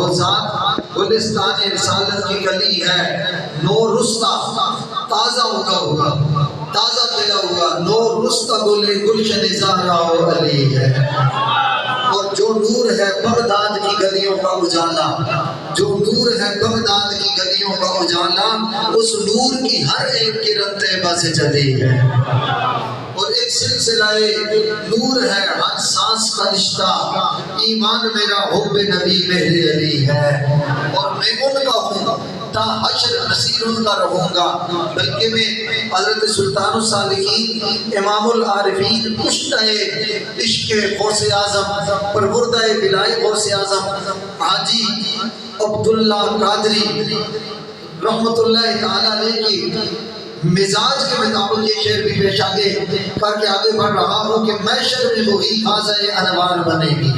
وہ ذات گلستان رسالت کی کلی ہے، نور رستہ تازہ ہوگا تازہ پیدا ہوگا، نور رستہ گلے گلشن زہرا و علی ہے۔ اور جو نور ہے بغداد کی گلیوں کا اجالا، جو نور ہے بغداد کی گلیوں کا اجالا، اس نور کی ہر ایک کرن طیبہ سے چلی ہے۔ اور ایک سلسلہ نور ہے ہر سانس کا رشتہ، ایمان میرا حب نبی مہر علی ہے۔ اور میں ان کا ہوں تا حشر نصیر ان کا رہوں گا، بلکہ میں حضرت سلطان السالکین امام العارفین کشتہ عشق غوث اعظم پروردہ بلائی غوث اعظم حاجی عبداللہ قادری رحمت اللہ تعالیٰ علیہ کی مزاج کے مطابق یہ شعر بھی پیش آگے کر کے آگے بڑھ رہا ہوں کہ محشر میں وہی خازہ انوار بنے گی،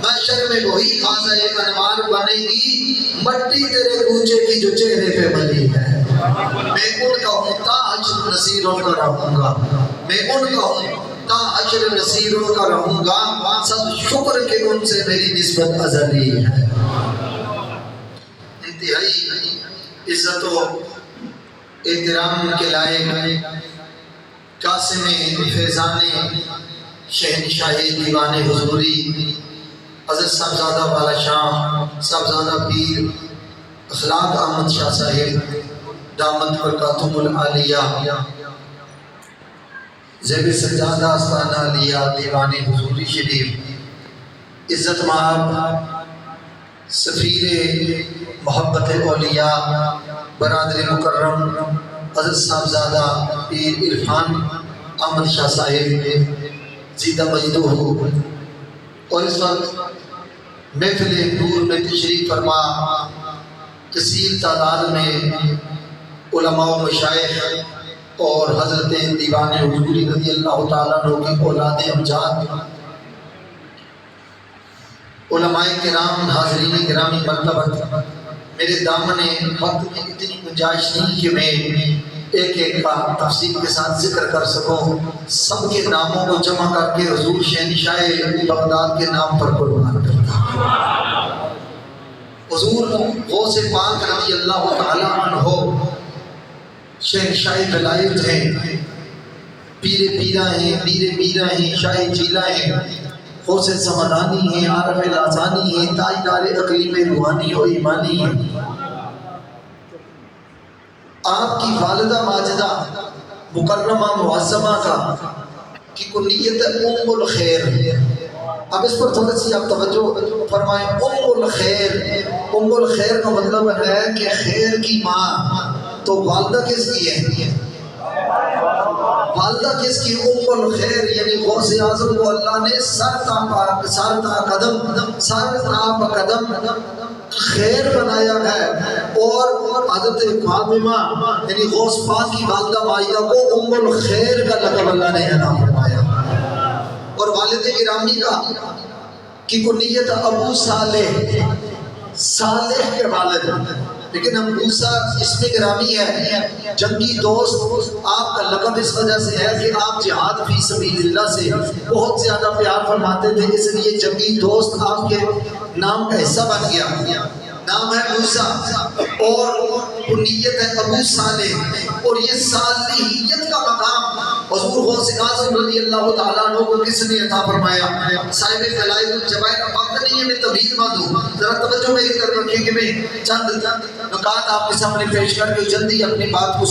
محشر میں وہی خازہ انوار بنے گی، مٹی تیرے کوچے کی جو چہرے پہ بلی ہے۔ میں ان کا ہوں تا حشر نصیر ان کا رہوں گا، میں ان کا ہوں تا حشر نصیر ان کا رہوں گا، سب شکر کہ ان سے میری نسبت ازلی ہے۔ انتہائی عزت و احترام کے لائق قاسم فیضان شہنشاہ دیوان حضوری حضرت صاحبزادہ والا شاہ صاحبزادہ پیر اخلاق احمد شاہ صاحب دامت برکاتہم العالیہ زیب سجادہ آستانہ علیہ دیوان حضوری شریف، عزت مآب سفیر محبت اولیاء برادر مکرم حضرت صاحبزادہ پیر عرفان احمد شاہ صاحب زیدہ مجدہ ہو، اور اس وقت محفل نور میں تشریف فرما کثیر تعداد میں علماء و مشائخ اور حضرت دیوان حضوری رضی اللہ تعالیٰ عنہ کی اولاد امجاد، علماء کرام، حاضرین کرامی مرتبہ، میرے دامن وقت میں اتنی گنجائش نہیں کہ میں ایک ایک کا تفصیل کے ساتھ ذکر کر سکوں، سب کے ناموں کو جمع کر کے حضور شہنشاہ بغداد کے نام پر قربان کرتا ہوں۔ حضور غوث پاک رضی اللہ تعالیٰ عنہ شہنشاہ ولایت ہیں، پیر پیرہ ہیں، میر میرہ ہیں، شاہ جیلہ ہیں، غوث سمدانی ہیں، عارف لازانی ہیں، تاجدار اقلیم روحانی و ایمانی ہیں۔ آپ کی والدہ ماجدہ مکرمہ معظمہ کا کی کنیت ام الخیر، اب اس پر تھوڑا سی آپ توجہ فرمائیں۔ ام الخیر، ام الخیر کا مطلب ہے کہ خیر کی ماں، تو والدہ کس کی ہے؟ والدہ کس کی؟ ام الخیر، یعنی غوث اعظم کو اللہ نے سر تا قدم خیر بنایا ہے، اور حضرت فاطمہ یعنی غوث پاک کی والدہ مائدہ کو ام الخیر کا لقب اللہ نے انعام فرمایا۔ اور والد گرامی کا کی کنیت ابو صالح، صالح کے والد، لیکن ابوسا اسم گرامی ہے، جنگی دوست۔ آپ کا لقب اس وجہ سے ہے کہ آپ جہاد فی سبیل اللہ سے بہت زیادہ پیار فرماتے تھے، اس لیے جنگی دوست آپ کے نام کا حصہ بن گیا۔ نام ہے موسیٰ اور کنیت ہے ابو صالح، اور یہ صالحیت کا مقام حضور غوث اعظم رضی اللہ تعالیٰ عنہ کو کس نے عطا فرمایا؟ صاحب دلائل الجوائر، وقت نہیں ہے میں طویل باندھوں، ذرا توجہ میری طرف رکھیں کہ میں چند نکات آپ کے سامنے پیش کر کے جلدی اپنی بات کو